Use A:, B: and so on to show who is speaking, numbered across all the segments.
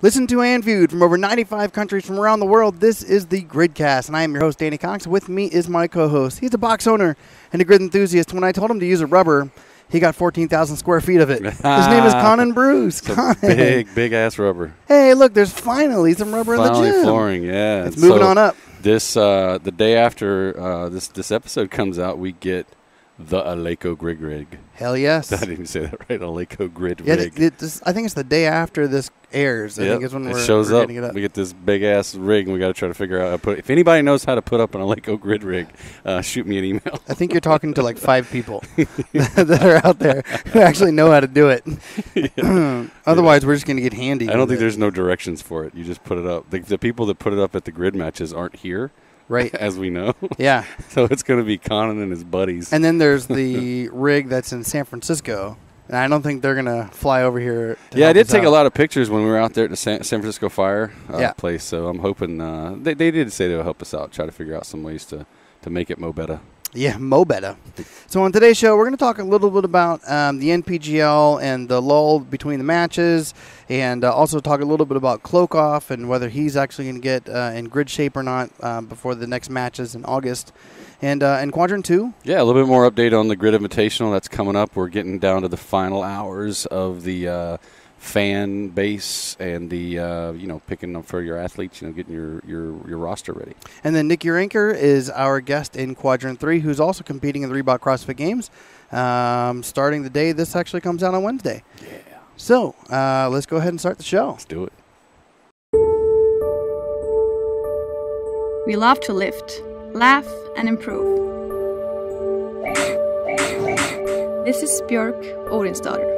A: Listen to and viewed from over 95 countries from around the world, this is the GridCast, and I am your host, Danny Cox. With me is my co-host. He's a box owner and a grid enthusiast. When I told him to use a rubber, he got 14,000 square feet of it. His name is Conan Bruce.
B: Big-ass rubber.
A: Hey, look, there's finally some rubber in the gym.
B: Flooring, yeah.
A: It's moving on up.
B: This the day after this episode comes out, we get the Aleco Grid Rig.
A: Hell yes.
B: I didn't even say that right. Aleco Grid
A: Yeah,
B: Rig.
A: I think it's the day after this airs. I think is when
B: it shows
A: we're
B: up.
A: getting it up.
B: We get this big-ass rig, and we got to try to figure out how to put it. If anybody knows how to put up an Aleco Grid Rig, shoot me an email.
A: I think you're talking to like 5 people that are out there who actually know how to do it. Otherwise, we're just going to get handy.
B: I don't think there's no directions for it. You just put it up. The people that put it up at the grid matches aren't here.
A: Right.
B: As we know.
A: Yeah.
B: So it's going to be Conan and his buddies.
A: And then there's the rig that's in San Francisco. And I don't think they're going to fly over here.
B: Yeah, I did take a lot of pictures when we were out there at the San Francisco Fire place. So I'm hoping they did say they'll help us out, try to figure out some ways to make it mo better.
A: Yeah, mo better. So on today's show, we're going to talk a little bit about the NPGL and the lull between the matches, and also talk a little bit about Klokoff and whether he's actually going to get in grid shape or not before the next matches in August. And in Quadrant 2? Yeah,
B: a little bit more update on the Grid Invitational that's coming up. We're getting down to the final hours of the fan base and the picking up for your athletes, getting your roster ready.
A: And then Nick Urankar is our guest in Quadrant 3, who's also competing in the Reebok CrossFit Games, starting the day this actually comes out on Wednesday.
B: Yeah.
A: So let's go ahead and start the show.
B: Let's do it.
C: We love to lift, laugh, and improve. This is Björk Odensdotter.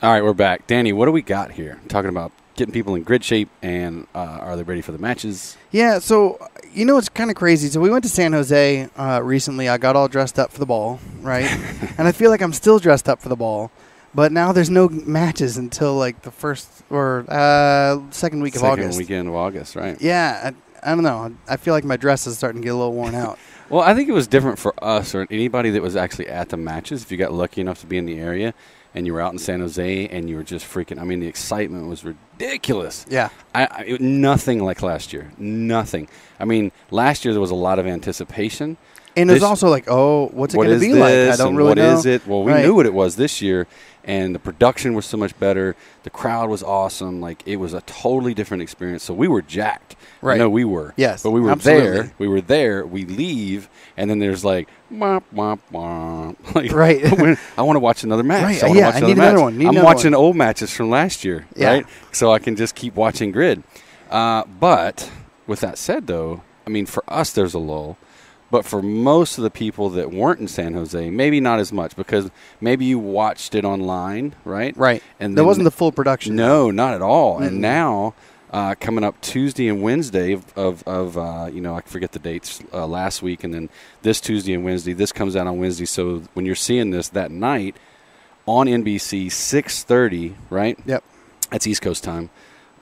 B: All right, we're back. Danny, what do we got here? Talking about getting people in grid shape, and are they ready for the matches?
A: Yeah, so, it's kind of crazy. So we went to San Jose recently. I got all dressed up for the ball, right? And I feel like I'm still dressed up for the ball. But now there's no matches until, like, the first or second week of August.
B: Second weekend of August, right.
A: Yeah, I don't know. I feel like my dress is starting to get a little worn out.
B: Well, I think it was different for us or anybody that was actually at the matches. If you got lucky enough to be in the area and you were out in San Jose and you were just freaking, the excitement was ridiculous.
A: Yeah.
B: Nothing like last year. Nothing. Last year there was a lot of anticipation.
A: And there's also like, what's it going to be like? I don't really know.
B: What is it? Well, we knew what it was this year, and the production was so much better. The crowd was awesome. Like, it was a totally different experience. So we were jacked.
A: Right.
B: No, we were.
A: Yes,
B: but we were
A: absolutely.
B: there. We were there. We leave, and then there's like, womp, womp, womp. Like,
A: right.
B: I want to watch another match.
A: Right.
B: I want to watch another match.
A: Another one.
B: I'm watching old matches from last year, right? So I can just keep watching grid. But with that said, though, for us, there's a lull. But for most of the people that weren't in San Jose, maybe not as much, because maybe you watched it online, right?
A: Right.
B: And
A: there wasn't the full production.
B: No, not at all. Mm-hmm. And now, coming up Tuesday and Wednesday of I forget the dates, last week, and then this Tuesday and Wednesday. This comes out on Wednesday. So when you're seeing this that night on NBC, 6:30, right?
A: Yep.
B: That's East Coast time.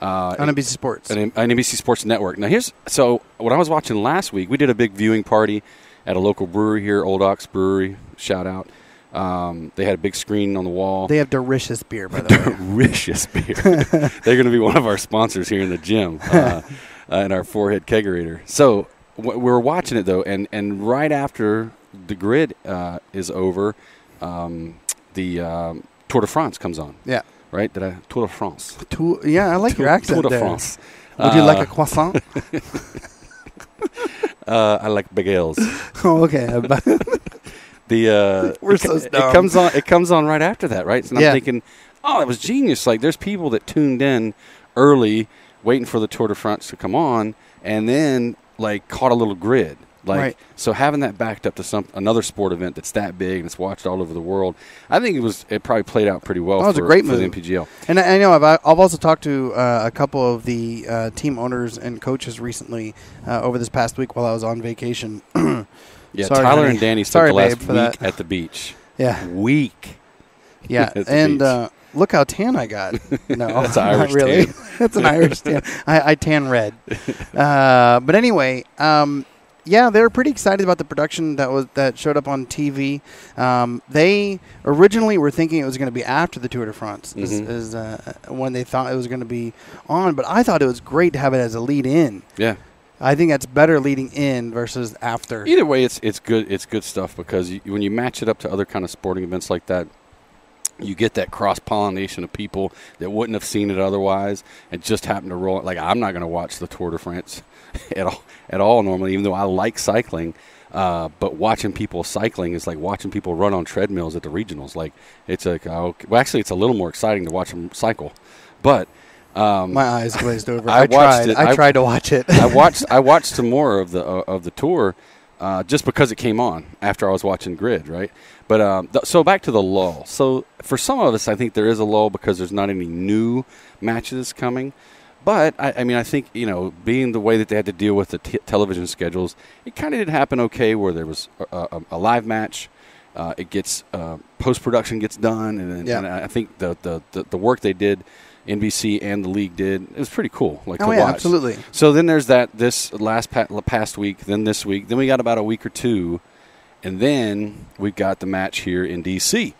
A: On NBC Sports.
B: On NBC Sports Network. Now, so what I was watching last week, we did a big viewing party at a local brewery here, Old Ox Brewery, shout out. They had a big screen on the wall.
A: They have delicious beer, by the way.
B: Delicious beer. They're going to be one of our sponsors here in the gym in our forehead kegerator. So we were watching it, though, and right after the grid is over, the Tour de France comes on.
A: Yeah.
B: Right? Tour de France.
A: I like your accent
B: Tour de
A: there.
B: France.
A: Would you like a croissant?
B: I like big L's.
A: Oh, okay. We're so dumb.
B: It comes on right after that, right? So I'm thinking, that was genius. Like, there's people that tuned in early, waiting for the Tour de France to come on, and then like caught a little grid. Like, so having that backed up to another sport event that's that big and it's watched all over the world, I think it probably played out pretty well.
A: That was a great move
B: for the NPGL.
A: And I know I've also talked to a couple of the team owners and coaches recently over this past week while I was on vacation.
B: Yeah,
A: Sorry,
B: Tyler
A: honey.
B: and Danny spent the last week
A: that.
B: at the beach.
A: Yeah.
B: Week.
A: Yeah,
B: at the
A: and
B: beach.
A: look how tan I got. No,
B: that's an Irish
A: not really.
B: tan.
A: That's an Irish tan. I tan red. But anyway, yeah, they were pretty excited about the production that showed up on TV. They originally were thinking it was going to be after the Tour de France, is when they thought it was going to be on. But I thought it was great to have it as a lead in.
B: Yeah.
A: I think that's better leading in versus after.
B: Either way, it's good. It's good stuff because when you match it up to other kind of sporting events like that, you get that cross-pollination of people that wouldn't have seen it otherwise and just happen to roll. Like, I'm not going to watch the Tour de France at all normally, even though I like cycling. But watching people cycling is like watching people run on treadmills at the regionals. Like, it's like, actually, it's a little more exciting to watch them cycle. But
A: my eyes glazed over.
B: I
A: tried to watch it.
B: I watched some more of the tour just because it came on after I was watching Grid, right? But so back to the lull. So for some of us, I think there is a lull because there's not any new matches coming. But I mean, I think being the way that they had to deal with the television schedules, it kind of did happen okay where there was a live match. It gets post-production gets done, and I think the work they did, NBC and the league did, it was pretty cool. Like to watch.
A: Absolutely.
B: So then there's this past week, then this week, then we got about a week or two, and then we got the match here in DC.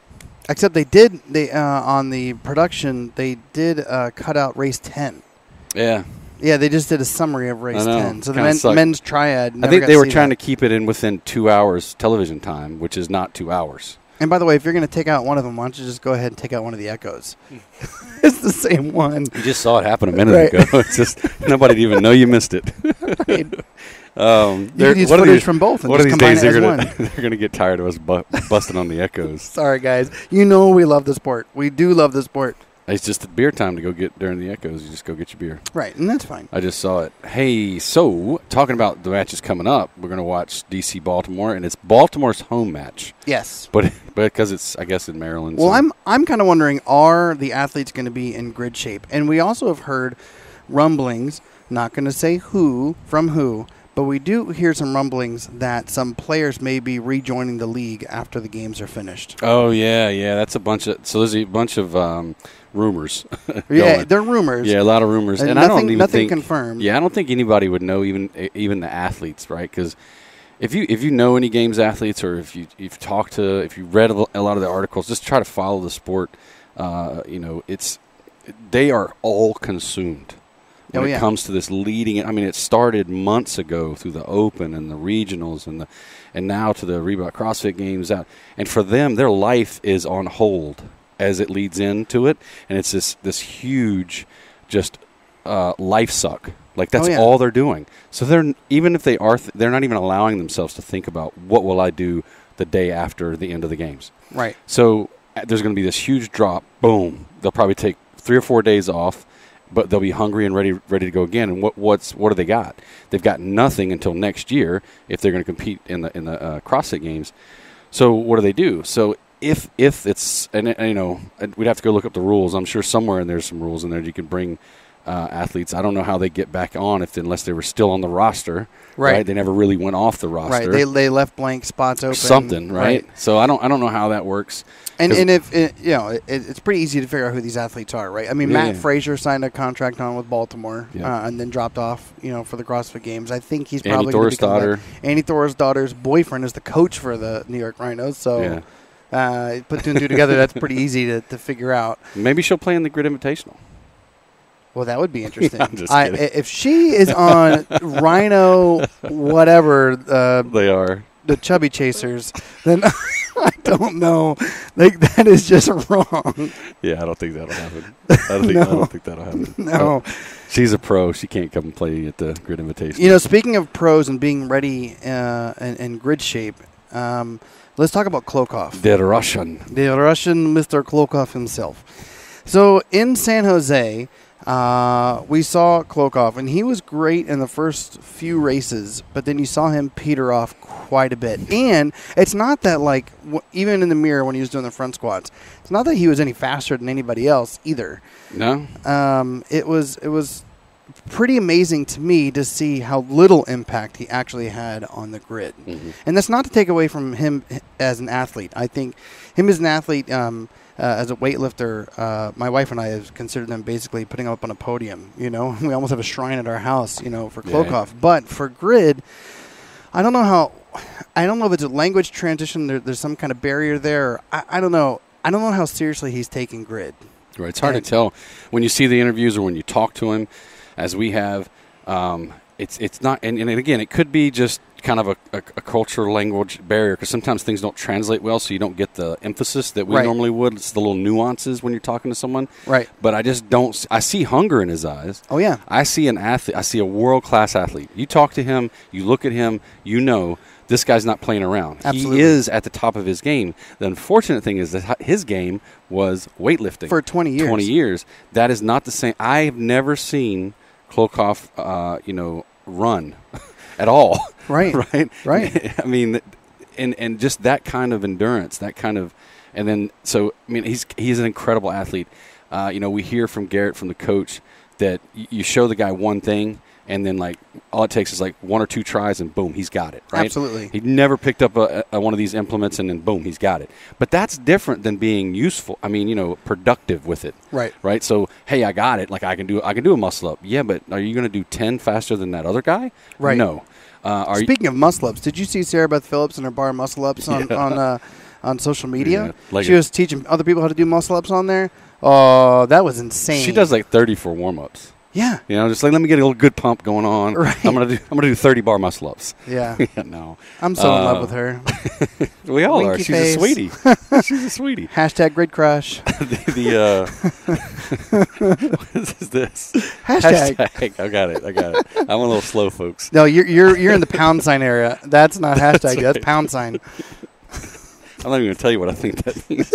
A: Except they on the production they did cut out race 10.
B: Yeah.
A: Yeah, they just did a summary of race 10. So the men's triad.
B: I think they were trying to keep it in within 2 hours television time, which is not 2 hours.
A: And by the way, if you're going to take out one of them, why don't you just go ahead and take out one of the echoes? It's the same one.
B: You just saw it happen a minute ago. It's just nobody even know you missed it.
A: Right. You could use footage from both and just combine it as one.
B: They're going to get tired of us busting on the echoes.
A: Sorry, guys. You know we love the sport. We do love the sport.
B: It's just beer time to go get during the echoes. You just go get your beer.
A: Right, and that's fine.
B: I just saw it. Hey, so talking about the matches coming up, we're going to watch DC Baltimore, and it's Baltimore's home match.
A: Yes,
B: but because it's, I guess, in Maryland.
A: Well, so. I'm kind of wondering, are the athletes going to be in grid shape? And we also have heard rumblings. Not going to say who from who, but we do hear some rumblings that some players may be rejoining the league after the games are finished.
B: Oh yeah, that's a bunch of. So there's a bunch of rumors.
A: Yeah, they're rumors.
B: Yeah, a lot of rumors, and
A: nothing,
B: I don't even
A: nothing
B: think
A: confirmed.
B: Yeah, I don't think anybody would know, even the athletes, right? Because if you know any games athletes, or if you've read a lot of the articles, just try to follow the sport. They are all consumed. When it comes to this leading, I mean, it started months ago through the Open and the regionals and now to the Reebok CrossFit Games out. And for them, their life is on hold as it leads into it, and it's this huge, just life suck. Like that's all they're doing. So they're even if they are, they're not even allowing themselves to think about what will I do the day after the end of the games.
A: Right.
B: So there's going to be this huge drop. Boom. They'll probably take 3 or 4 days off. But they'll be hungry and ready to go again. And what do they got? They've got nothing until next year if they're going to compete in the CrossFit Games. So what do? So if it's and we'd have to go look up the rules. I'm sure somewhere in there's some rules in there you can bring athletes. I don't know how they get back on unless they were still on the roster. Right. They never really went off the roster.
A: Right. They left blank spots open.
B: Something. Right. So I don't know how that works.
A: And if it's pretty easy to figure out who these athletes are, right? I mean, Matt Fraser signed a contract on with Baltimore and then dropped off, for the CrossFit Games. I think he's probably going to become Annie Thorisdottir's boyfriend is the coach for the New York Rhinos. So put 2 and 2 together, that's pretty easy to figure out.
B: Maybe she'll play in the Grid Invitational.
A: Well, that would be interesting.
B: I'm just kidding.
A: If she is on Rhino, whatever
B: they are,
A: the Chubby Chasers, then I don't know. Like that is just wrong.
B: Yeah, I don't think that'll happen. I don't think that'll happen.
A: No,
B: she's a pro. She can't come and play at the Grid Invitational.
A: Speaking of pros and being ready in grid shape, let's talk about Klokov.
B: The Russian
A: Mr. Klokov himself. So in San Jose. We saw Klokov, and he was great in the first few races, but then you saw him peter off quite a bit. And it's not that, even in the mirror when he was doing the front squats, it's not that he was any faster than anybody else either.
B: No.
A: It was pretty amazing to me to see how little impact he actually had on the grid.
B: Mm-hmm.
A: And that's not to take away from him as an athlete. I think him as an athlete, as a weightlifter, my wife and I have considered them basically putting him up on a podium. We almost have a shrine at our house, for Klokov. Yeah. But for grid, I don't know if it's a language transition. There's some kind of barrier there. I don't know. I don't know how seriously he's taking grid.
B: Right. It's hard to tell when you see the interviews or when you talk to him, as we have. It's not, and again, it could be just kind of a cultural language barrier because sometimes things don't translate well, so you don't get the emphasis that we normally would. It's the little nuances when you're talking to someone.
A: Right.
B: But I just don't. I see hunger in his eyes.
A: Oh yeah.
B: I see an athlete. I see a world-class athlete. You talk to him, you look at him, this guy's not playing around.
A: Absolutely.
B: He is at the top of his game. The unfortunate thing is that his game was weightlifting.
A: For 20 years.
B: 20 years. That is not the same. I've never seen Klokov, run at all.
A: Right.
B: Right. I mean, and just that kind of endurance, and then, so, I mean, he's an incredible athlete. We hear from Garrett, from the coach, that you show the guy one thing, and then, all it takes is, one or two tries, and boom, he's got it, right?
A: Absolutely.
B: He never picked up one of these implements, and then boom, he's got it. But that's different than being useful. I mean, productive with it.
A: Right.
B: Right? So, hey, I got it. I can do a muscle-up. Yeah, but are you going to do 10 faster than that other guy?
A: Right.
B: No.
A: Speaking of muscle-ups, did you see Sarah Beth Phillips and her bar muscle-ups on social media?
B: Yeah,
A: she was teaching other people how to do muscle-ups on there. Oh, that was insane.
B: She does 30 for warm-ups.
A: Yeah.
B: Just let me get a little good pump going on.
A: Right.
B: I'm gonna do 30 bar muscle ups.
A: Yeah.
B: No.
A: I'm so in love with her.
B: We all
A: Winky
B: are. She's
A: face.
B: a sweetie. She's a sweetie.
A: Hashtag grid crush.
B: What is this?
A: Hashtag.
B: I got it. I'm a little slow, folks.
A: No, you're in the pound sign area. That's not hashtag. That's pound sign.
B: I'm not even going to tell you what I think that means.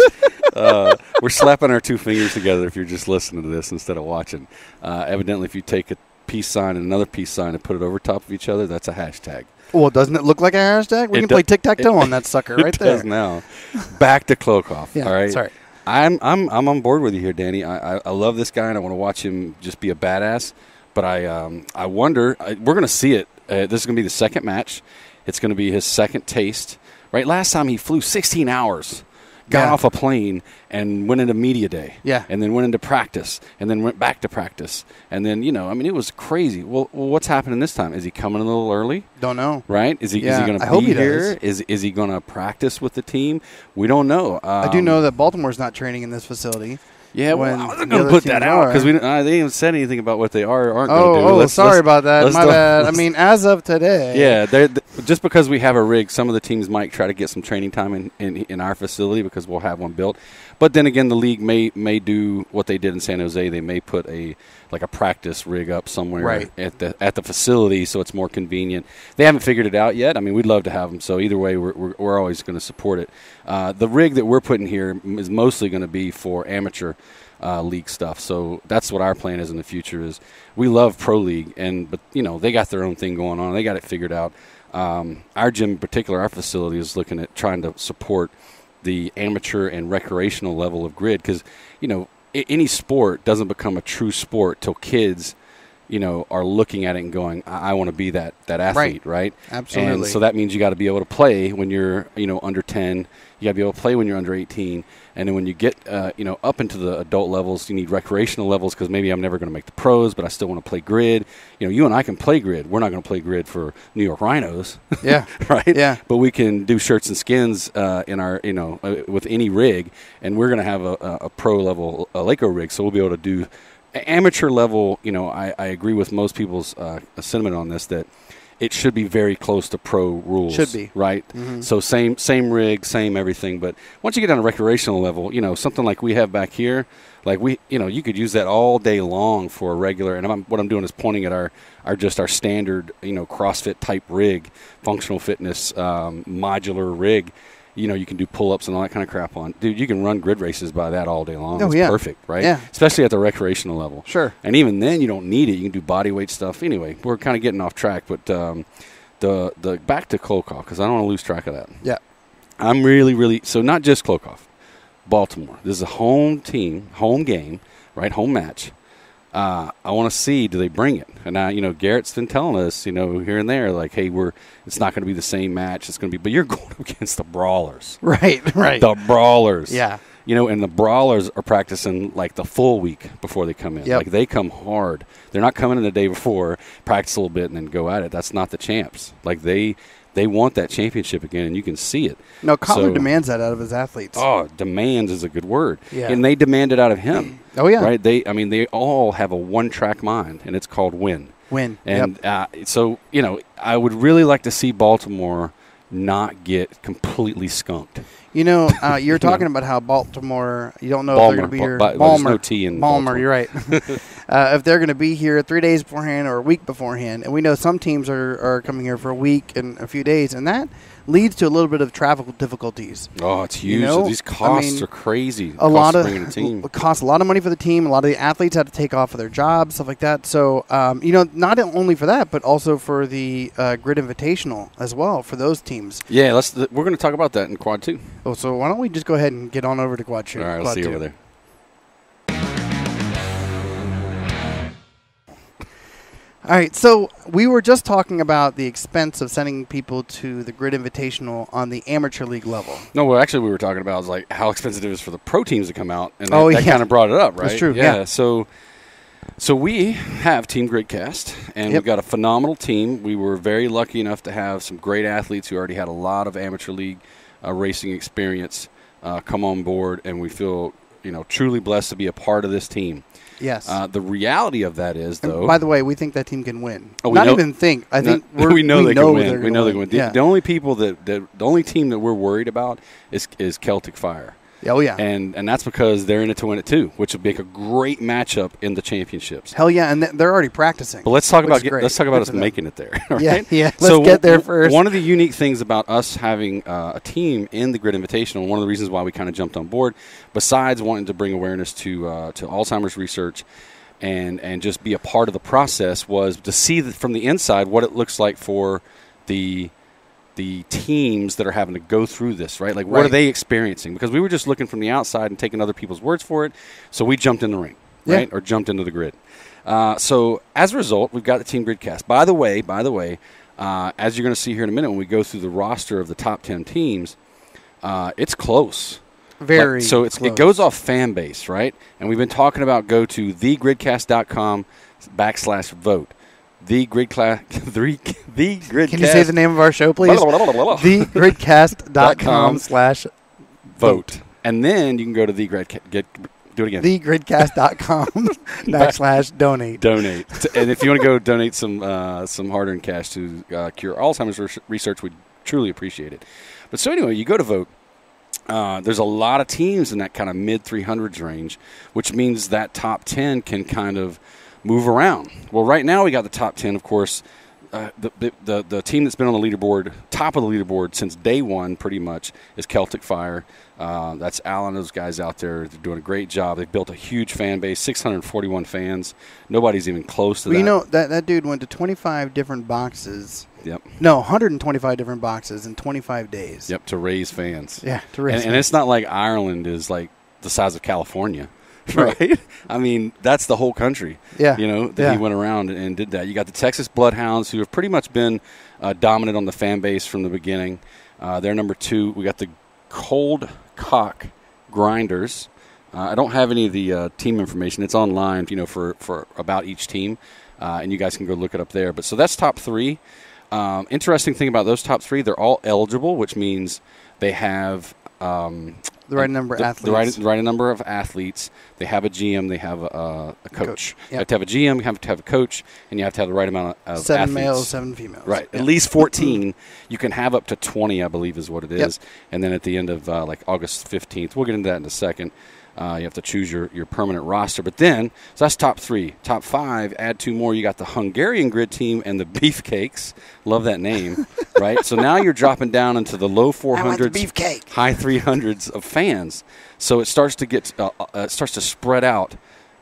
B: We're slapping our two fingers together if you're just listening to this instead of watching. Evidently, if you take a peace sign and another peace sign and put it over top of each other, that's a hashtag.
A: Well, doesn't it look like a hashtag? We can play tic-tac-toe on that sucker right there.
B: It does now. Back to Klokov.
A: Yeah,
B: all right.
A: Sorry.
B: I'm on board with you here, Danny. I love this guy, and I want to watch him just be a badass. But I wonder. We're going to see it. This is going to be the second match. It's going to be his second taste. Right, last time he flew 16 hours, got off a plane, and went into media day.
A: Yeah.
B: And then went into practice, and then went back to practice. And then, it was crazy. Well, what's happening this time? Is he coming a little early?
A: Don't know.
B: Right? Is he going to be here? Is he going to practice with the team? We don't know.
A: I do know that Baltimore's not training in this facility.
B: Yeah, well, I wasn't going to put that out because they haven't said anything about what they are or aren't going to do.
A: Sorry about that. My bad. I mean, as of today.
B: Yeah, just because we have a rig, some of the teams might try to get some training time in our facility because we'll have one built. But then again, the league may do what they did in San Jose. They may put a practice rig up somewhere at the facility, so it's more convenient. They haven't figured it out yet. I mean, we'd love to have them. So either way, we're always going to support it. The rig that we're putting here is mostly going to be for amateur league stuff. So that's what our plan is in the future. Is we love pro league, but they got their own thing going on. They got it figured out. Our gym in particular, our facility, is looking at trying to support the amateur and recreational level of grid because any sport doesn't become a true sport till kids are looking at it and going, I want to be that athlete, right?
A: Absolutely.
B: And so that means you got to be able to play when you're under 10. You got to be able to play when you're under 18. And then when you get up into the adult levels, you need recreational levels because maybe I'm never going to make the pros, but I still want to play grid. You and I can play grid. We're not going to play grid for New York Rhinos.
A: Yeah.
B: Right?
A: Yeah.
B: But we can do shirts and skins in our with any rig, and we're going to have a pro level Laco rig, so we'll be able to do amateur level. I agree with most people's sentiment on this that it should be very close to pro rules.
A: Should be.
B: Right? Mm-hmm. So same rig, same everything. But once you get down to recreational level, something like we have back here, you could use that all day long for a regular. And what I'm doing is pointing at our standard, CrossFit type rig, functional fitness, modular rig. You can do pull-ups and all that kind of crap on. Dude, you can run grid races by that all day long. It's perfect, right?
A: Yeah.
B: Especially at the recreational level.
A: Sure.
B: And even then, you don't need it. You can do body weight stuff. Anyway, we're kind of getting off track, but the back to Klokov, because I don't want to lose track of that.
A: Yeah.
B: I'm really, really – so not just Klokov, Baltimore. This is a home team, home game, right, home match. I want to see, do they bring it? And now, Garrett's been telling us, here and there, like, hey, it's not going to be the same match. It's going to be, but you're going up against the brawlers.
A: Right.
B: The brawlers.
A: Yeah.
B: And the brawlers are practicing like the full week before they come in.
A: Yep.
B: Like they come hard. They're not coming in the day before, practice a little bit, and then go at it. That's not the champs. Like they want that championship again, and you can see it.
A: No, Cutler demands that out of his athletes.
B: Oh, demands is a good word.
A: Yeah.
B: And they demand it out of him.
A: Oh, yeah.
B: Right? They all have a one-track mind, and it's called win.
A: Win.
B: And so, I would really like to see Baltimore not get completely skunked.
A: You're talking about how Baltimore, you don't know if they're going to be here.
B: There's no T in
A: Baltimore, you're right. If they're going to be here 3 days beforehand or a week beforehand. And we know some teams are coming here for a week and a few days, and that leads to a little bit of travel difficulties.
B: Oh, it's huge. These costs are crazy.
A: It costs a lot of money for the team. A lot of the athletes have to take off of their jobs, stuff like that. So, not only for that, but also for the Grid Invitational as well for those teams.
B: Yeah, we're going to talk about that in Quad 2.
A: Oh, so why don't we just go ahead and get on over to Quad 2?
B: All right, let's see over there.
A: All right, so we were just talking about the expense of sending people to the Grid Invitational on the amateur league level.
B: No, well, actually, we were talking about like how expensive it is for the pro teams to come out, and that kind of brought it up, right?
A: That's true.
B: Yeah. So we have Team GridCast, and we've got a phenomenal team. We were very lucky enough to have some great athletes who already had a lot of amateur league racing experience come on board, and we feel truly blessed to be a part of this team.
A: Yes.
B: The reality of that is, though.
A: And by the way, we think that team can win.
B: Oh,
A: I think
B: we know they can win. We know they can win.
A: Yeah.
B: The only the only team that we're worried about is Celtic Fire.
A: Oh yeah.
B: And that's because they're in it to win it too, which would make a great matchup in the championships.
A: Hell yeah, and they're already practicing.
B: But let's talk about us making it there. Right?
A: Yeah. Let's get there first.
B: One of the unique things about us having a team in the Grid Invitational, one of the reasons why we kind of jumped on board, besides wanting to bring awareness to Alzheimer's research and just be a part of the process, was to see from the inside what it looks like for the teams that are having to go through this, right? Like, what are they experiencing? Because we were just looking from the outside and taking other people's words for it, so we jumped in the ring, right? Or jumped into the grid. So as a result, we've got the Team GridCast. By the way, as you're going to see here in a minute when we go through the roster of the top 10 teams, it's close.
A: Very
B: close. It goes off fan base, right? And we've been talking about go to thegridcast.com/vote. The GridCast.
A: Can you say the name of our show, please? thegridcast.com/vote.
B: And then you can go to do it again.
A: thegridcast.com/donate.
B: Donate. And if you want to go donate some hard-earned cash to cure Alzheimer's research, we'd truly appreciate it. But so anyway, you go to vote. There's a lot of teams in that kind of mid-300s range, which means that top 10 can kind of move around. Well, right now we got the top 10, of course. The team that's been on the leaderboard, top of the leaderboard since day one, pretty much, is Celtic Fire. That's Alan, those guys out there. They're doing a great job. They've built a huge fan base, 641 fans. Nobody's even close to that.
A: You know, that dude went to 25 different boxes.
B: Yep.
A: No, 125 different boxes in 25 days.
B: Yep, to raise fans.
A: Yeah, to raise fans.
B: And it's not like Ireland is like the size of California. Right? I mean, that's the whole country.
A: Yeah.
B: He went around and did that. You got the Texas Bloodhounds, who have pretty much been dominant on the fan base from the beginning. They're number 2. We got the Cold Cock Grinders. I don't have any of the team information. It's online, for about each team, and you guys can go look it up there. But so that's top 3. Interesting thing about those top 3, they're all eligible, which means they have
A: the right number of athletes.
B: The right number of athletes. They have a GM. They have a coach.
A: Yep.
B: You have to have a GM. You have to have a coach, and you have to have the right amount of
A: 7
B: athletes.
A: 7 males, 7 females.
B: Right. At least 14. You can have up to 20, I believe, is what it is.
A: Yep.
B: And then at the end of August 15th, we'll get into that in a second. You have to choose your permanent roster. But then, so that's top 3. Top 5, add 2 more. You got the Hungarian grid team and the Beefcakes. Love that name, right? So now you're dropping down into the low 400s, high 300s of fans. So it starts to get, starts to spread out.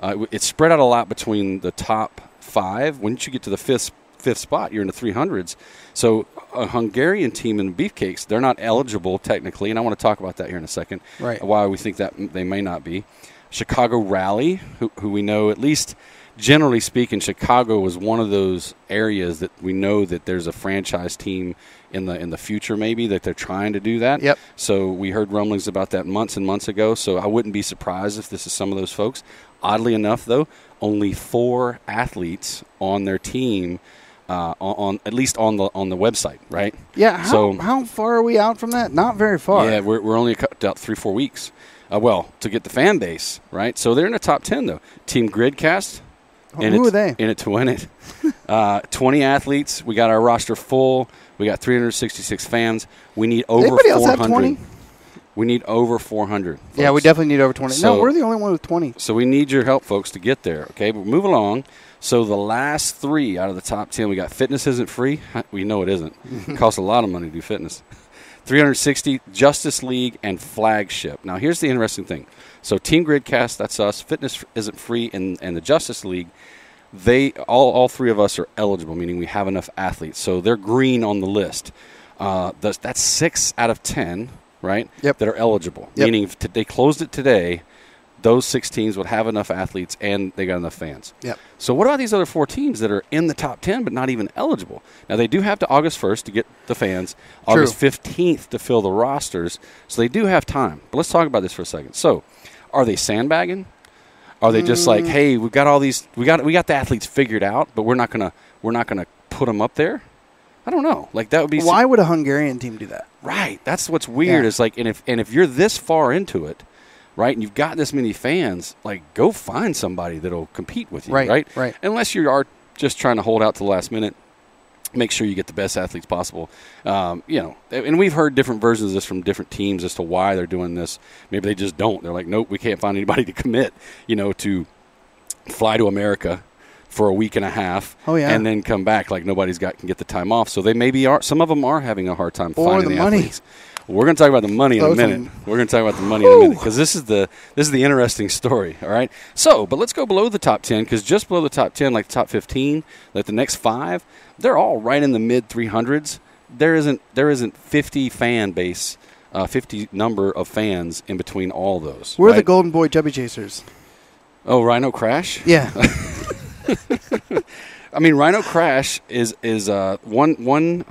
B: It's spread out a lot between the top 5. Once you get to the fifth spot, you're in the 300s. So a Hungarian team in the Beefcakes, they're not eligible technically, and I want to talk about that here in a second,
A: right?
B: Why we think that they may not be. Chicago Rally, who we know at least generally speaking, Chicago was one of those areas that we know that there's a franchise team in the future, maybe, that they're trying to do that.
A: Yep.
B: So we heard rumblings about that months and months ago. So I wouldn't be surprised if this is some of those folks. Oddly enough, though, only 4 athletes on their team, on at least on the website, right?
A: Yeah. How far are we out from that? Not very far.
B: Yeah, we're only out 3-4 weeks. To get the fan base, right? So they're in the top 10, though. Team GridDress.
A: Who are they?
B: In it to win it. 20 athletes. We got our roster full. We got 366 fans. We need over
A: Anybody
B: 400.
A: else have 20?
B: We need over 400. Folks.
A: Yeah, we definitely need over 20.
B: So,
A: no, we're the only one with 20.
B: So we need your help, folks, to get there. Okay, but move along. So the last 3 out of the top 10, we got Fitness Isn't Free. We know it isn't. It costs a lot of money to do fitness. 360, Justice League, and Flagship. Now, here's the interesting thing. So Team GridDress, that's us. Fitness Isn't Free, and the Justice League, they all 3 of us are eligible, meaning we have enough athletes. So they're green on the list. That's 6 out of 10, right,
A: yep.
B: that are eligible, meaning if they closed it today, those 6 teams would have enough athletes and they got enough fans.
A: Yep.
B: So what about these other 4 teams that are in the top 10 but not even eligible? Now, they do have to August 1st to get the fans,
A: True.
B: August 15th to fill the rosters, so they do have time. But let's talk about this for a second. So are they sandbagging? Are they just like, hey, we've got all these, we got the athletes figured out, but we're not gonna put them up there? I don't know. Like, that would be.
A: Why would a Hungarian team do that?
B: Right. That's what's weird.
A: Yeah.
B: Is like, and if you're this far into it, right, and you've got this many fans, like, go find somebody that'll compete with you, right?
A: Right.
B: Unless you are just trying to hold out to the last minute, make sure you get the best athletes possible. And we've heard different versions of this from different teams as to why they're doing this. Maybe they just don't. They're like, nope, we can't find anybody to commit, to fly to America for a week and a half, and then come back. Like, nobody's can get the time off. So they maybe are. Some of them are having a hard time finding the
A: money.
B: Athletes. We're going to talk about the money in a minute. We're going to talk about the money in a minute, because this is the interesting story. All right. So, but let's go below the top 10, because just below the top 10, like the top 15, like the next 5, they're all right in the mid 300s. There isn't 50 fan base, 50 number of fans in between all those.
A: We're the Golden Boy Chubby Chasers.
B: Oh, Rhino Crash?
A: Yeah.
B: I mean, Rhino Crash is one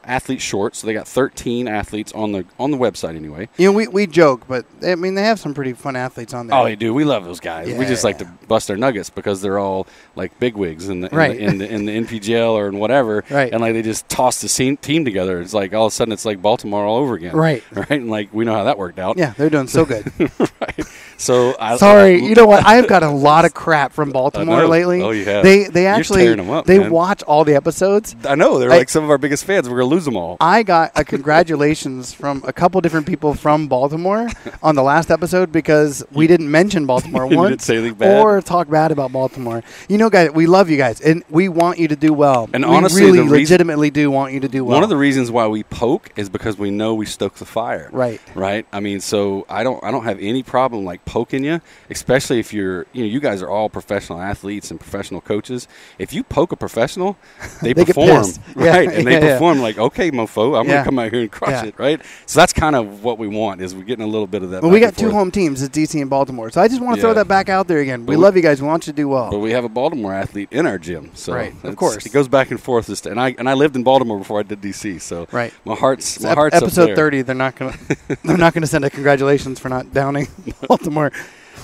B: athlete short, so they got 13 athletes on the website anyway.
A: We joke, but I mean, they have some pretty fun athletes on there.
B: Oh, they do. We love those guys.
A: Yeah.
B: We just like to bust their nuggets because they're all like bigwigs in the NPGL or in whatever,
A: right?
B: And like they just toss the team together. It's like all of a sudden it's like Baltimore all over again,
A: right?
B: And like we know how that worked out.
A: Yeah, they're doing so good.
B: Right. So
A: sorry, you know what? I've got a lot of crap from Baltimore lately.
B: Oh, you have.
A: They actually
B: You're tearing them up,
A: they
B: man.
A: watch all the episodes.
B: I know they're like some of our biggest fans. We're gonna lose them all.
A: I got a congratulations from a couple different people from Baltimore on the last episode because we didn't mention Baltimore once
B: didn't say anything bad.
A: or talk bad about Baltimore. Guys, we love you guys and we want you to do well.
B: And
A: we
B: honestly,
A: really legitimately do want you to do well.
B: One of the reasons why we poke is because we know we stoke the fire.
A: Right.
B: Right. I mean, so I don't have any problem like poking you, especially if you're you guys are all professional athletes and professional coaches. If you poke a professional, they perform, right? And they perform like, okay, mofo, I'm going to come out here and crush it, right? So that's kind of what we want, is we're getting a little bit of that.
A: Well, we got 2 home teams, it's DC and Baltimore. So I just want to throw that back out there again. We love you guys. We want you to do well.
B: But we have a Baltimore athlete in our gym. So
A: of course.
B: It goes back and forth. And I lived in Baltimore before I did DC. So my heart's
A: episode
B: up there.
A: 30, they're not going to send a congratulations for not downing Baltimore.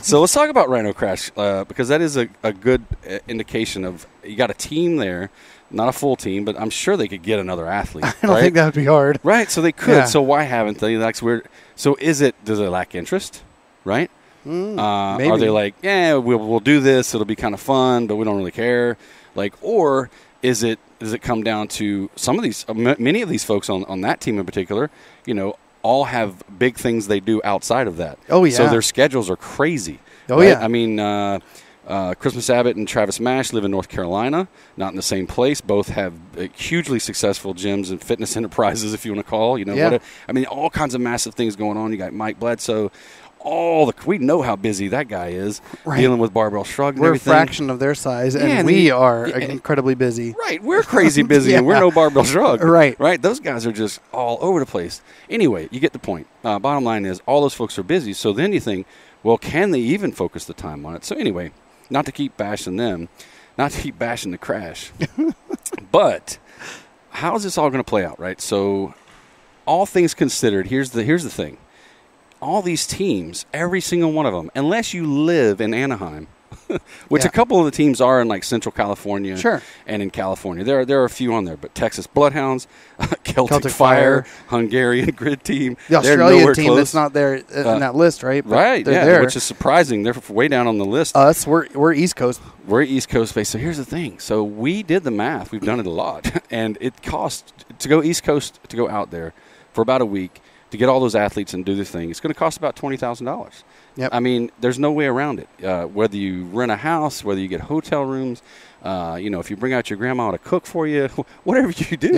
B: So let's talk about Rhino Crash, because that is a good indication of you got a team there, not a full team, but I'm sure they could get another athlete.
A: I don't think that would be hard.
B: Right, so they could. Yeah. So why haven't they? That's weird. So does it lack interest, right?
A: Maybe.
B: Are they like, we'll do this, it'll be kind of fun, but we don't really care? Like, or does it come down to some of these, many of these folks on that team in particular, all have big things they do outside of that.
A: Oh, yeah.
B: So their schedules are crazy.
A: Oh,
B: right?
A: yeah.
B: I mean, Christmas Abbott and Travis Mash live in North Carolina, not in the same place. Both have hugely successful gyms and fitness enterprises, if you want to call. All kinds of massive things going on. You got Mike Bledsoe. We know how busy that guy is, dealing with barbell shrug and
A: We're
B: everything.
A: We're a fraction of their size, and we are incredibly busy.
B: Right, we're crazy busy, and we're no barbell shrug.
A: Right.
B: Those guys are just all over the place. Anyway, you get the point. Bottom line is all those folks are busy, so then you think, well, can they even focus the time on it? So anyway, not to keep bashing them, not to keep bashing the crash, but how is this all going to play out, right? So all things considered, here's the thing. All these teams, every single one of them, unless you live in Anaheim, which a couple of the teams are in like Central California and in California. There are a few on there, but Texas Bloodhounds, Celtic Fire, Hungarian Grid Team.
A: The Australian team that's not there in that list, right? But
B: right, yeah, there. Which is surprising. They're way down on the list.
A: Us, we're East Coast.
B: We're East Coast based. So here's the thing. So we did the math. We've done it a lot. And it costs to go East Coast, to go out there for about a week, to get all those athletes and do their thing. It's going to cost about $20,000.
A: Yep.
B: I mean, there's no way around it. Whether you rent a house, whether you get hotel rooms, if you bring out your grandma to cook for you, whatever you do,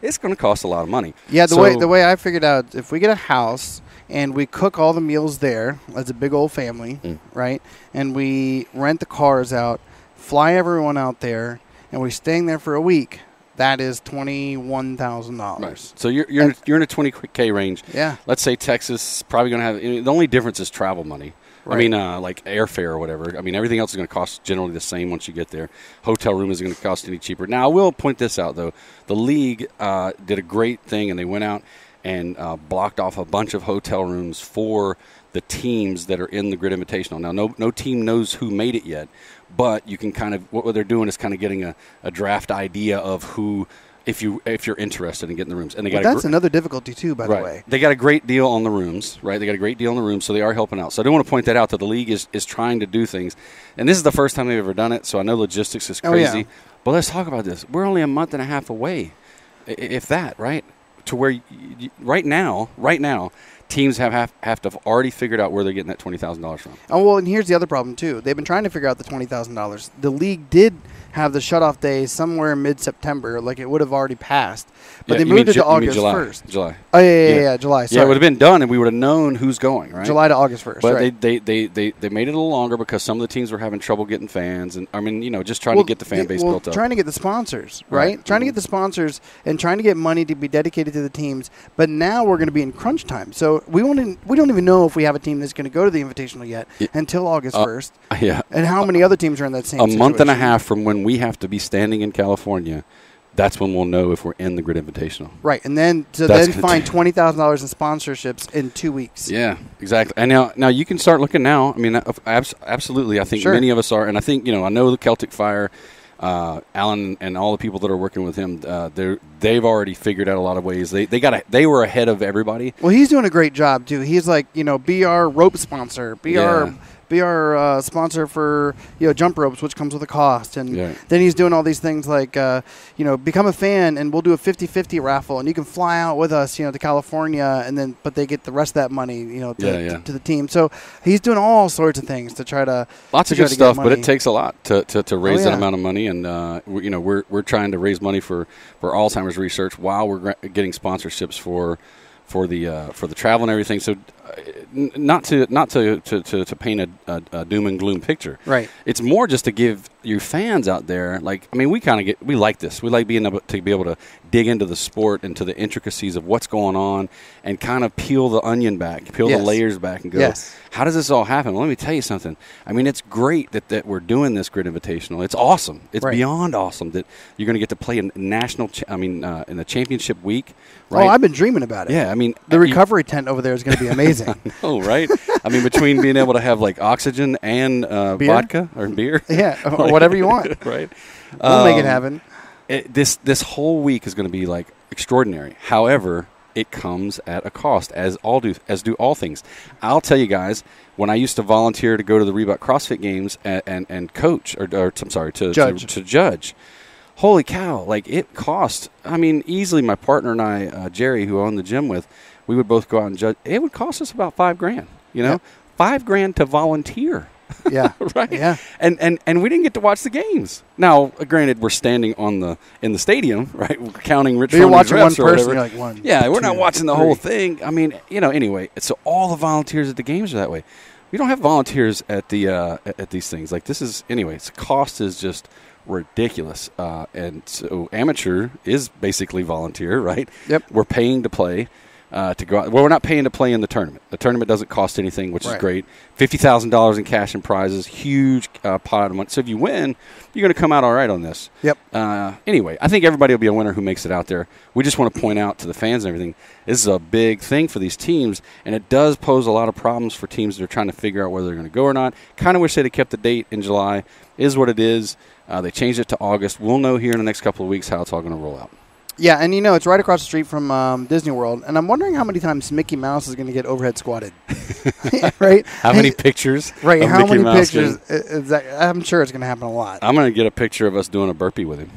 B: it's going to cost a lot of money.
A: Yeah, the way I figured out, if we get a house and we cook all the meals there as a big old family, right, and we rent the cars out, fly everyone out there, and we're staying there for a week, that is $21,000.
B: Right. So you're in a $20K range.
A: Yeah.
B: Let's say Texas is probably going to have the only difference is travel money. Right. I mean, like airfare or whatever. I mean, everything else is going to cost generally the same once you get there. Hotel room isn't going to cost any cheaper. Now, I will point this out though. The league did a great thing, and they went out and blocked off a bunch of hotel rooms for the teams that are in the Grid Invitational. Now, no team knows who made it yet, but you can kind of, what they're doing is kind of getting a draft idea of who, if you're interested in getting the rooms. And they got
A: that's another difficulty too, by the way.
B: They got a great deal on the rooms, right? They got a great deal on the rooms, so they are helping out. So I do want to point that out, that the league is trying to do things. And this is the first time they've ever done it, so I know logistics is crazy. Oh, yeah. But let's talk about this. We're only a month and a half away, if that, right? To where right now, teams have to have already figured out where they're getting that $20,000 from.
A: Oh, well, and here's the other problem, too. They've been trying to figure out the $20,000. The league did have the shutoff day somewhere in mid-September, like it would have already passed. But they moved it to August 1st.
B: July.
A: Oh, yeah, July. Sorry.
B: Yeah, it would have been done, and we would have known who's going, right?
A: July to August 1st,
B: but
A: right.
B: they made it a little longer because some of the teams were having trouble getting fans, and I mean, just trying to get the fan base built up.
A: Trying to get the sponsors, right? Trying to get the sponsors and trying to get money to be dedicated to the teams. But now we're going to be in crunch time. So we don't even know if we have a team that's going to go to the Invitational yet until August 1st.
B: Yeah.
A: And how many other teams are in that same situation?
B: A month and a half from when we have to be standing in California, that's when we'll know if we're in the Grid Invitational. Right, and then
A: find $20,000 in sponsorships in 2 weeks.
B: Yeah, exactly. And now you can start looking now. I mean, absolutely. I think many of us are, and I think I know the Celtic Fire, Alan, and all the people that are working with him. They've already figured out a lot of ways. They were ahead of everybody.
A: Well, he's doing a great job too. He's like be our rope sponsor, be our sponsor for jump ropes, which comes with a cost, and then he's doing all these things like become a fan, and we'll do a 50-50 raffle, and you can fly out with us to California, and but they get the rest of that money to the team. So he's doing all sorts of things to try to
B: lots of good stuff, but it takes a lot to raise that amount of money, and we're trying to raise money for Alzheimer's research while we're getting sponsorships for the travel and everything. So not to paint a doom and gloom picture.
A: Right.
B: It's more just to give you fans out there, we like this. We like being able to dig into the sport and to the intricacies of what's going on and kind of peel the onion back, peel the layers back and go, how does this all happen? Well, let me tell you something. I mean, it's great that we're doing this Grid Invitational. It's awesome. It's beyond awesome that you're going to get to play in national, in the championship week. Right?
A: Oh, I've been dreaming about it.
B: Yeah, I mean,
A: the recovery tent over there is going to be amazing.
B: Oh, right. I mean, between being able to have like oxygen and vodka or beer,
A: or whatever you want,
B: right?
A: We'll make it happen.
B: This whole week is going to be like extraordinary. However, it comes at a cost, as do all things. I'll tell you guys, when I used to volunteer to go to the Reebok CrossFit Games and coach, to judge. Holy cow! Like it cost. I mean, easily my partner and I, Jerry, who I own the gym with, we would both go out and judge. It would cost us about $5,000. $5,000 to volunteer.
A: Yeah.
B: Right.
A: Yeah.
B: And we didn't get to watch the games. Now, granted, we're standing in the stadium, right? We're counting Rich.
A: You're watching one person. You're like one.
B: Yeah, we're not watching the whole thing. I mean, anyway. So all the volunteers at the games are that way. We don't have volunteers at the at these things. Like this is anyway. The cost is just ridiculous. And so amateur is basically volunteer, right?
A: Yep.
B: We're paying to play. to go out. Well, we're not paying to play in the tournament. The tournament doesn't cost anything, which is great. $50,000 in cash and prizes, huge pot of money. So if you win, you're going to come out all right on this.
A: Yep.
B: Anyway, I think everybody will be a winner who makes it out there. We just want to point out to the fans and everything, this is a big thing for these teams, and it does pose a lot of problems for teams that are trying to figure out whether they're going to go or not. Kind of wish they'd have kept the date in July. Is what it is. They changed it to August. We'll know here in the next couple of weeks how it's all going to roll out.
A: Yeah, and it's right across the street from Disney World, and I'm wondering how many times Mickey Mouse is going to get overhead squatted. Right?
B: How many pictures?
A: Right, how
B: Mickey
A: many
B: Mouse
A: pictures? I'm sure it's going to happen a lot.
B: I'm going to get a picture of us doing a burpee with him.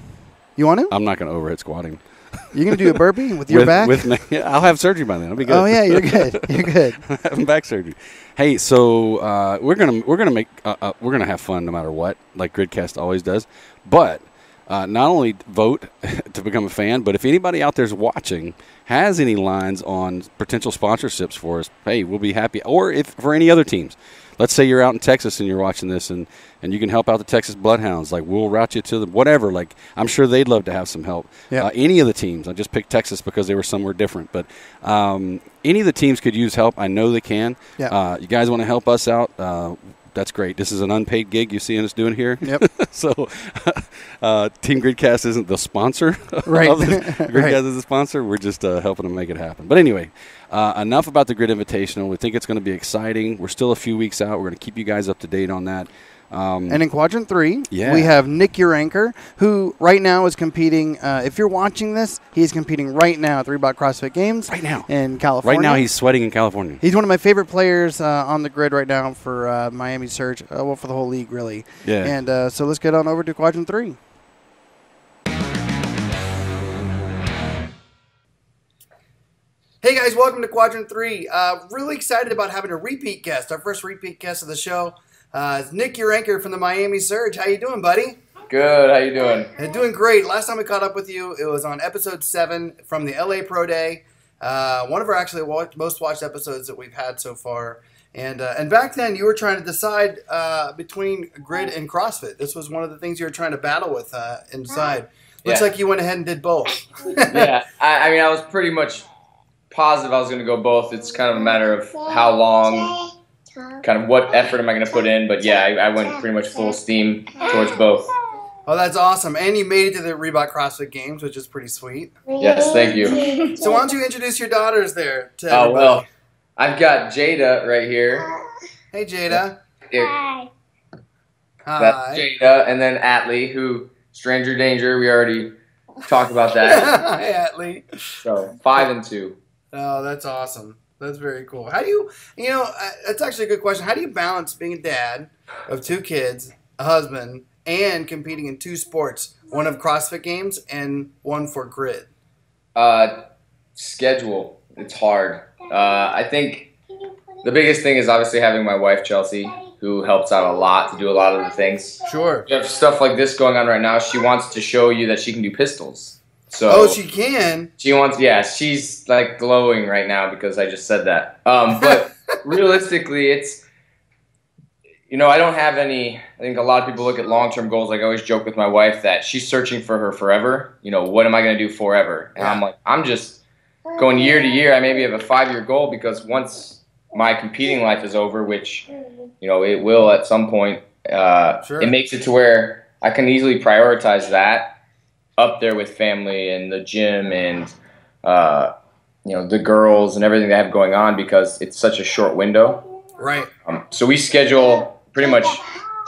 A: You want to?
B: I'm not going to overhead squat him.
A: You're going to do a burpee with your back?
B: Yeah, I'll have surgery by then. I'll be good.
A: Oh, yeah, you're good. You're good.
B: Having back surgery. Hey, so we're gonna have fun no matter what, like GridCast always does. But not only vote to become a fan, but if anybody out there's watching has any lines on potential sponsorships for us, hey, we'll be happy. Or if for any otother teams. Let's say you're out in Texas and you're watching this and you can help out the Texas Bloodhounds. Like, we'll route you to whatever. Like, I'm sure they'd love to have some help. Yep. Any of the teams. I just picked Texas because they were somewhere different. But any of the teams could use help. I know they can. Yep. You guys want to help us out? That's great. This is an unpaid gig you see us doing here. Yep. So Team GridCast isn't the sponsor.
A: Right.
B: GridCast is the sponsor. We're just helping them make it happen. But anyway, enough about the Grid Invitational. We think it's going to be exciting. We're still a few weeks out. We're going to keep you guys up to date on that.
A: And in Quadrant 3, we have Nick Urankar, who right now is competing. If you're watching this, he's competing right now at the Reebok CrossFit Games.
B: Right now.
A: In California.
B: Right now he's sweating in California.
A: He's one of my favorite players on the grid right now for Miami Surge. Well, for the whole league, really. Yeah. And so let's get on over to Quadrant 3. Hey guys, welcome to Quadrant 3. Really excited about having a repeat guest, our first repeat guest of the show. It's Nick Urankar from the Miami Surge. How you doing, buddy?
D: Good. How you doing?
A: Doing great. Last time we caught up with you, it was on episode 7 from the LA Pro Day. One of our actually most watched episodes that we've had so far. And back then, you were trying to decide between grid and CrossFit. This was one of the things you were trying to battle with inside. Looks like you went ahead and did both.
D: Yeah. I mean, I was pretty much positive I was going to go both. It's kind of a matter of how long, kind of what effort am I going to put in. But yeah, I went pretty much full steam towards both.
A: Oh, that's awesome. And you made it to the Reebok CrossFit Games, which is pretty sweet.
D: Yes, thank you.
A: So why don't you introduce your daughters there to everybody?
D: Oh, well, I've got Jada right here.
A: Hey, Jada.
E: Hi.
A: Hi.
D: That's Jada. And then Atlee, who, stranger danger, we already talked about that.
A: Hi, Atlee.
D: So, 5 and 2.
A: Oh, that's awesome. That's very cool. How do you that's actually a good question. How do you balance being a dad of 2 kids, a husband, and competing in 2 sports, one of CrossFit Games and one for grid?
D: Schedule. It's hard. I think the biggest thing is obviously having my wife, Chelsea, who helps out a lot to do a lot of the things.
A: Sure.
D: You have stuff like this going on right now. She wants to show you that she can do pistols. So
A: she can?
D: She wants, yeah, she's like glowing right now because I just said that. But realistically, it's, I don't have any, I think a lot of people look at long-term goals. Like I always joke with my wife that she's searching for her forever. What am I going to do forever? And I'm like, I'm just going year to year. I maybe have a 5-year goal because once my competing life is over, which, it will at some point, It makes it to where I can easily prioritize that up there with family and the gym and the girls and everything they have going on because it's such a short window.
A: Right.
D: So we schedule pretty much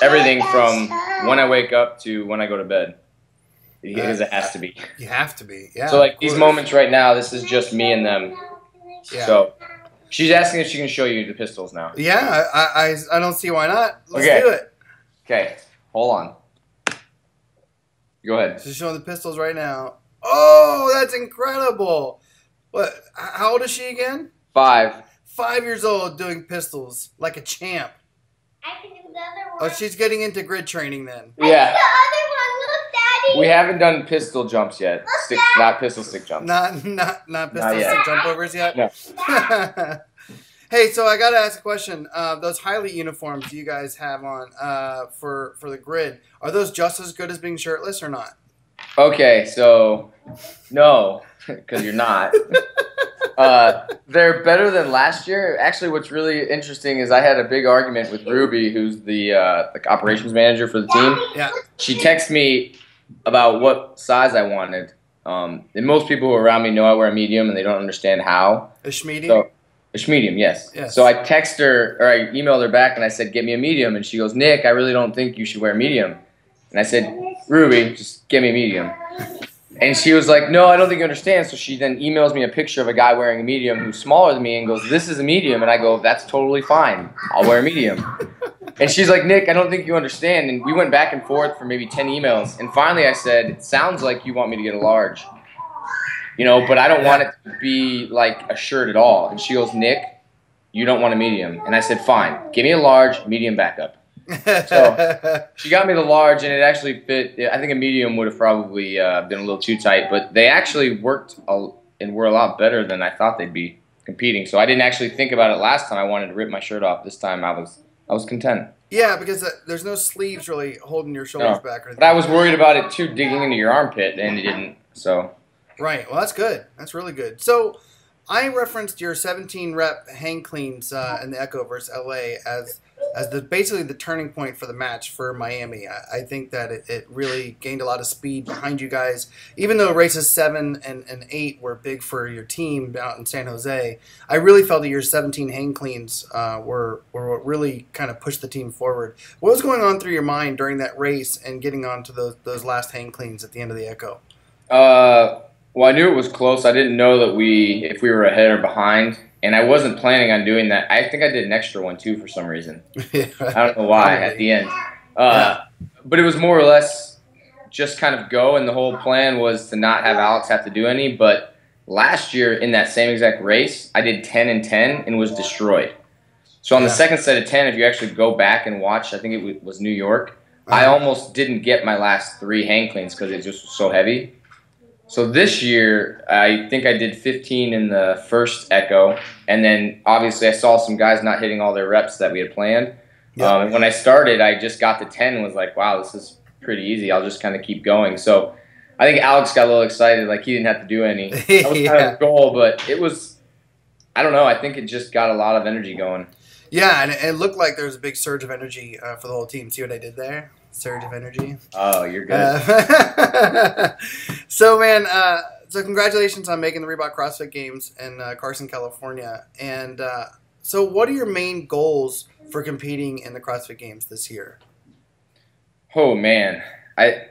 D: everything from when I wake up to when I go to bed because it has to be.
A: You have to be. Yeah.
D: So like these moments right now, this is just me and them. Yeah. So she's asking if she can show you the pistols now.
A: Yeah, I don't see why not. Let's do it.
D: Okay. Hold on. Go ahead.
A: She's showing the pistols right now. Oh, that's incredible. What? How old is she again?
D: 5.
A: 5 years old doing pistols like a champ.
E: I can do the other one.
A: Oh, she's getting into grid training then.
D: Yeah.
E: The other one. Look, Daddy.
D: We haven't done pistol jumps yet. Not pistol stick jumps.
A: Not pistol stick jump overs yet?
D: No.
A: Hey, so I got to ask a question. Those highlight uniforms you guys have on for the grid, are those just as good as being shirtless or not?
D: Okay, so no, because you're not. They're better than last year. Actually, what's really interesting is I had a big argument with Ruby, who's the like operations manager for the team.
A: Yeah.
D: She texted me about what size I wanted. And most people who are around me know I wear a medium, and they don't understand how.
A: A medium?
D: So, a medium, yes. So I texted her, or I emailed her back, and I said, get me a medium. And she goes, Nick, I really don't think you should wear a medium. And I said, Ruby, just get me a medium. And she was like, no, I don't think you understand. So she then emails me a picture of a guy wearing a medium who's smaller than me and goes, this is a medium. And I go, that's totally fine. I'll wear a medium. And she's like, Nick, I don't think you understand. And we went back and forth for maybe 10 emails. And finally I said, it sounds like you want me to get a large. You know, but I don't want it to be like a shirt at all. And she goes, Nick, you don't want a medium. And I said, fine, give me a large, medium backup. So she got me the large, and it actually fit. I think a medium would have probably been a little too tight, but they actually worked and were a lot better than I thought they'd be competing. So I didn't actually think about it last time. I wanted to rip my shirt off. This time I was content.
A: Yeah, because there's no sleeves really holding your shoulders back. Or anything.
D: But I was worried about it too digging into your armpit, and it didn't. So
A: right. Well, that's good. That's really good. So I referenced your 17 rep hang cleans in the Echo versus LA as basically the turning point for the match for Miami. I think that it really gained a lot of speed behind you guys. Even though races 7 and 8 were big for your team out in San Jose, I really felt that your 17 hang cleans were what really kind of pushed the team forward. What was going on through your mind during that race and getting onto those last hang cleans at the end of the Echo?
D: Well, I knew it was close. I didn't know that if we were ahead or behind. And I wasn't planning on doing that. I think I did an extra one, too, for some reason. I don't know why at the end. But it was more or less just kind of go, and the whole plan was to not have Alex have to do any. But last year, in that same exact race, I did 10 and 10 and was destroyed. So on the second set of 10, if you actually go back and watch, I think it was New York, I almost didn't get my last 3 hang cleans because it just was so heavy. So this year, I think I did 15 in the first Echo, and then obviously I saw some guys not hitting all their reps that we had planned. And when I started, I just got to 10 and was like, wow, this is pretty easy. I'll just kind of keep going. So I think Alex got a little excited, like he didn't have to do any. That was kind of the goal, but it was, I don't know, I think it just got a lot of energy going. Yeah,
A: and it looked like there was a big surge of energy for the whole team. See what I did there? Surge of energy.
D: Oh, you're good.
A: So, man, so congratulations on making the Reebok CrossFit Games in Carson, California. And so what are your main goals for competing in the CrossFit Games this year?
D: Oh, man. I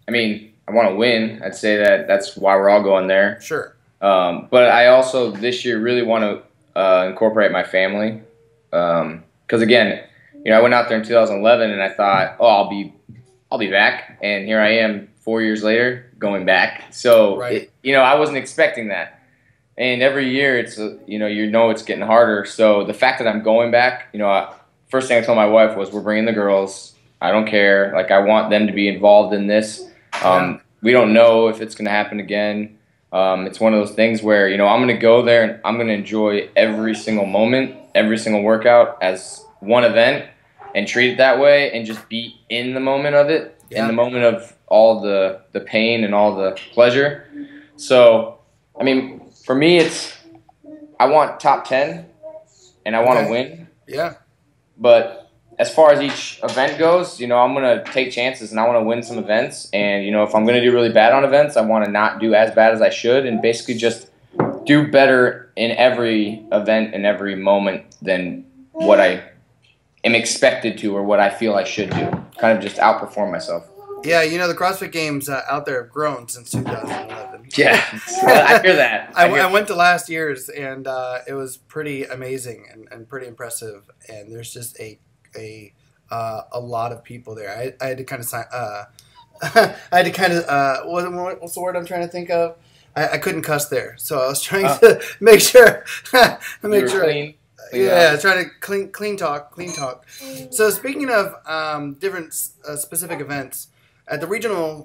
D: mean, I want to win. I'd say that's why we're all going there.
A: Sure.
D: But I also this year really want to incorporate my family. Because, again, you know, I went out there in 2011 and I thought, oh, I'll be back, and here I am 4 years later going back. So, I wasn't expecting that. And every year it's it's getting harder. So the fact that I'm going back, first thing I told my wife was, we're bringing the girls. I don't care. Like, I want them to be involved in this. We don't know if it's going to happen again. It's one of those things where, I'm going to go there and I'm going to enjoy every single moment, every single workout as one event, and treat it that way and just be in the moment of it, in the moment of all the pain and all the pleasure. So, I mean, for me, I want top 10 and I want to win.
A: Yeah.
D: But as far as each event goes, I'm going to take chances and I want to win some events. And, if I'm going to do really bad on events, I want to not do as bad as I should and basically just do better in every event and every moment than what I am expected to or what I feel I should do. Kind of just outperform myself.
A: Yeah, the CrossFit Games out there have grown since 2011.
D: Yeah, I hear that.
A: I went to last year's, and it was pretty amazing and pretty impressive. And there's just a lot of people there. I had to kind of sign. I had to kind of what's the word I'm trying to think of? I couldn't cuss there, so I was trying to make sure.
D: Clean.
A: Yeah, trying to clean talk. So speaking of different specific events, at the regionals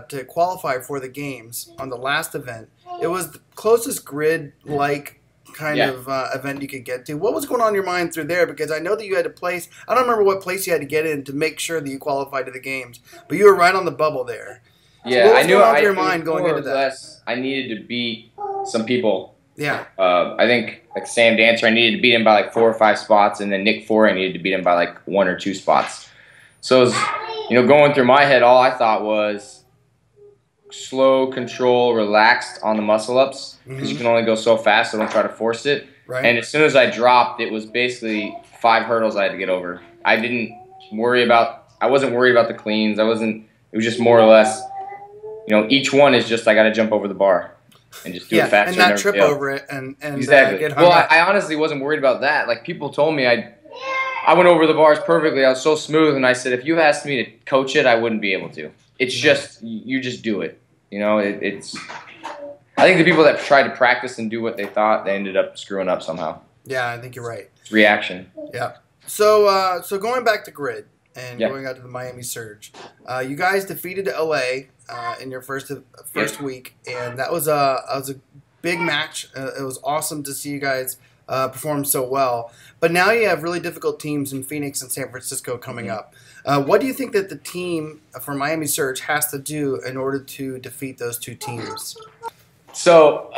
A: to qualify for the games on the last event, it was the closest grid-like kind of event you could get to. What was going on in your mind through there? Because I know that you had to place, I don't remember what place you had to get in to make sure that you qualified to the games, but you were right on the bubble there.
D: Yeah,
A: so
D: I knew.
A: Your mind going into that?
D: I needed to beat some people.
A: Yeah.
D: I think like Sam Dancer, I needed to beat him by like 4 or 5 spots, and then Nick Ford, I needed to beat him by like 1 or 2 spots. So, it was, going through my head, all I thought was slow, control, relaxed on the muscle ups, because you can only go so fast, so don't try to force it.
A: Right.
D: And as soon as I dropped, it was basically 5 hurdles I had to get over. I wasn't worried about the cleans. It was just more or less, each one is just I got to jump over the bar. And just do it faster.
A: And not trip over it and
D: exactly.
A: Get hung up.
D: I honestly wasn't worried about that. Like, people told me I went over the bars perfectly. I was so smooth, and I said, if you asked me to coach it, I wouldn't be able to. It's just, you just do it. It's. I think the people that tried to practice and do what they thought, they ended up screwing up somehow.
A: Yeah, I think you're right.
D: It's reaction.
A: Yeah. So going back to Grid and going out to the Miami Surge, you guys defeated LA in your first week, and that was a big match. It was awesome to see you guys perform so well. But now you have really difficult teams in Phoenix and San Francisco coming up. What do you think that the team for Miami Surge has to do in order to defeat those 2 teams?
D: So,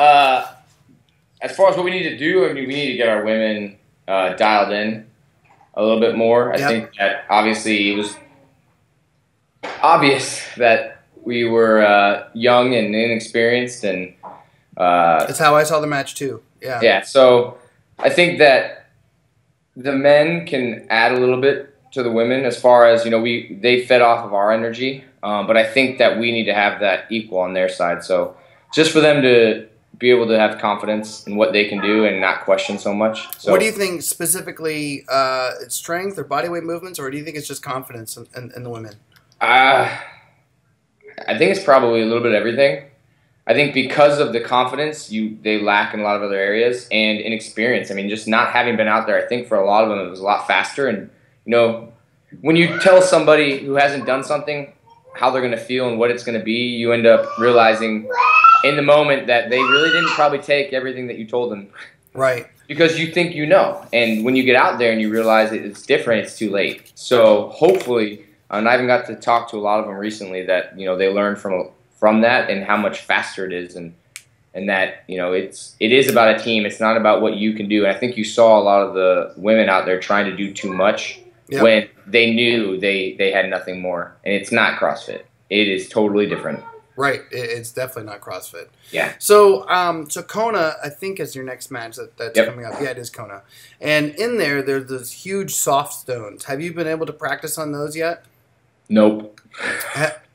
D: as far as what we need to do, we need to get our women dialed in a little bit more. I think that obviously it was obvious that we were young and inexperienced, and
A: that's how I saw the match too. Yeah.
D: Yeah. So I think that the men can add a little bit to the women as far as they fed off of our energy, but I think that we need to have that equal on their side. So just for them to be able to have confidence in what they can do and not question so much. So,
A: what do you think specifically? Strength or bodyweight movements, or do you think it's just confidence in the women?
D: I think it's probably a little bit of everything. I think because of the confidence, they lack in a lot of other areas, and inexperience. I mean, just not having been out there, I think for a lot of them it was a lot faster. And when you tell somebody who hasn't done something how they're going to feel and what it's going to be, you end up realizing in the moment that they really didn't probably take everything that you told them.
A: Right.
D: Because you think and when you get out there and you realize it's different, it's too late. So hopefully, and I even got to talk to a lot of them recently that they learned from that and how much faster it is, and that it is about a team. It's not about what you can do. And I think you saw a lot of the women out there trying to do too much when they knew they had nothing more. And it's not CrossFit. It is totally different.
A: Right. It's definitely not CrossFit.
D: Yeah.
A: So Kona, I think, is your next match that's coming up. Yeah, it is Kona. And in there's those huge soft stones. Have you been able to practice on those yet?
D: Nope.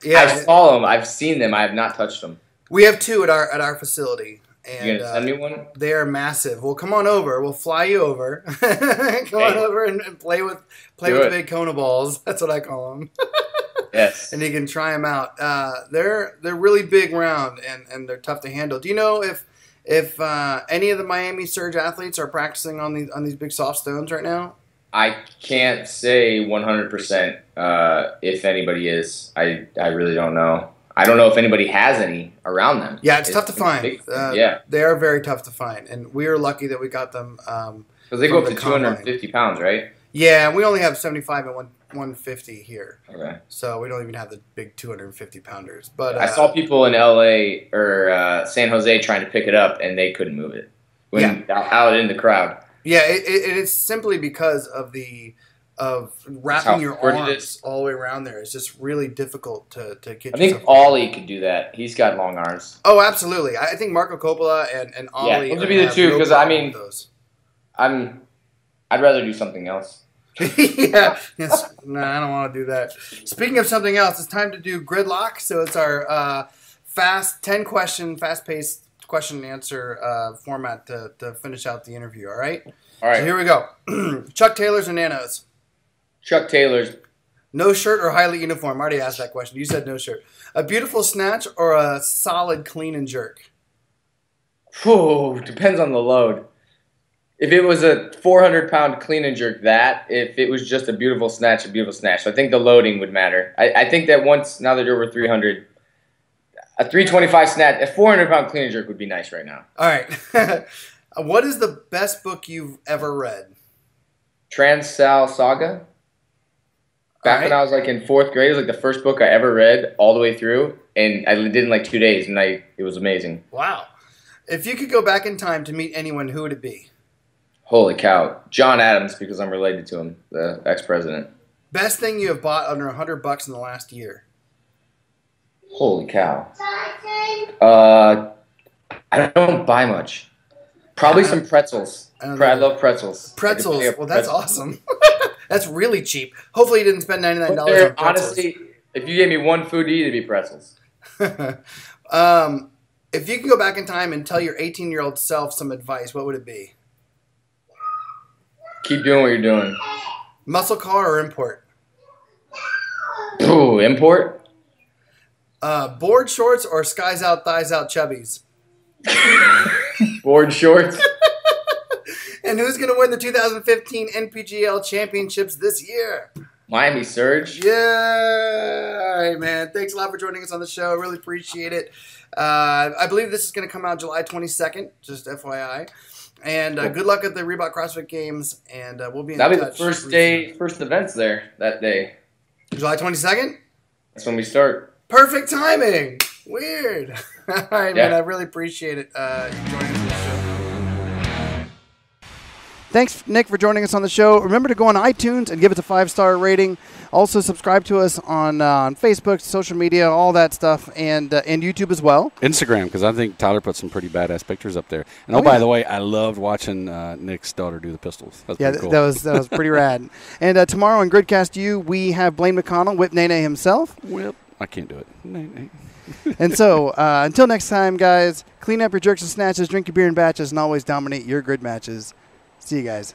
A: Yeah.
D: I saw them. I've seen them. I have not touched them.
A: We have 2 at our facility. And,
D: you gonna send me one?
A: They are massive. Well, come on over. We'll fly you over. Come on over and play with big Kona balls. That's what I call them.
D: Yes.
A: And you can try them out. They're really big round and they're tough to handle. Do you know if any of the Miami Surge athletes are practicing on these big soft stones right now?
D: I can't say 100% if anybody is. I really don't know. I don't know if anybody has any around them.
A: Yeah, it's tough to find.
D: Yeah.
A: They are very tough to find. And we are lucky that we got them.
D: Because they go up to 250 pounds, right?
A: Yeah, we only have 75 and 150 here.
D: Okay.
A: So we don't even have the big 250 pounders. But
D: I saw people in LA or San Jose trying to pick it up, and they couldn't move it out in the crowd.
A: Yeah, it is simply because of wrapping your arms all the way around there. It's just really difficult to get.
D: I think Ollie could do that. He's got long arms.
A: Oh, absolutely. I think Marco Coppola and Ollie.
D: Yeah, those would be the 2 because I'd rather do something else.
A: Yeah. Yes. No, I don't want to do that. Speaking of something else, it's time to do Gridlock. So it's our fast 10-question, fast-paced question and answer format to finish out the interview. All right.
D: All right.
A: So here we go. Chuck Taylors or Nanos?
D: Chuck Taylors.
A: No shirt or highly uniform? I already asked that question. You said no shirt. A beautiful snatch or a solid clean and jerk?
D: Whew, depends on the load. If it was a 400-pound clean and jerk, if it was just a beautiful snatch, a beautiful snatch. So I think the loading would matter. I think that now that you're over 300, a 325 snatch, a 400-pound clean and jerk would be nice right now.
A: All right. What is the best book you've ever read?
D: Trans-Sal Saga. Back when I was in 4th grade, it was the first book I ever read all the way through, and I did it in 2 days, and it was amazing.
A: Wow. If you could go back in time to meet anyone, who would it be?
D: Holy cow. John Adams, because I'm related to him, the ex-president.
A: Best thing you have bought under $100 in the last year?
D: Holy cow. I don't buy much. Probably some pretzels. I love pretzels.
A: Pretzels. Well, that's awesome. That's really cheap. Hopefully you didn't spend $99 on pretzels.
D: Honestly, if you gave me one food to eat, it'd be pretzels.
A: If you can go back in time and tell your 18-year-old self some advice, what would it be?
D: Keep doing what you're doing.
A: Muscle car or import?
D: Ooh, import?
A: Board shorts or skies out, thighs out chubbies?
D: Board shorts.
A: And who's going to win the 2015 NPGL championships this year?
D: Miami Surge.
A: Yeah. All right, man. Thanks a lot for joining us on the show. I really appreciate it. I believe this is going to come out July 22nd, just FYI. And good luck at the Reebok CrossFit Games, and we'll be in touch.
D: That'll be the first events there that day.
A: July 22nd?
D: That's when we start.
A: Perfect timing. Weird. All right, man. I really appreciate it. You joining us on the show. Thanks, Nick, for joining us on the show. Remember to go on iTunes and give us a 5-star rating. Also, subscribe to us on Facebook, social media, all that stuff, and YouTube as well.
B: Instagram, because I think Tyler put some pretty badass pictures up there. And by the way, I loved watching Nick's daughter do the pistols. That's pretty cool. that was pretty rad. And tomorrow on Gridcast U, we have Blaine McConnell, Whip Nene himself. Whip. I can't do it. Nene.
A: And so, until next time, guys, clean up your jerks and snatches, drink your beer in batches, and always dominate your grid matches. See you guys.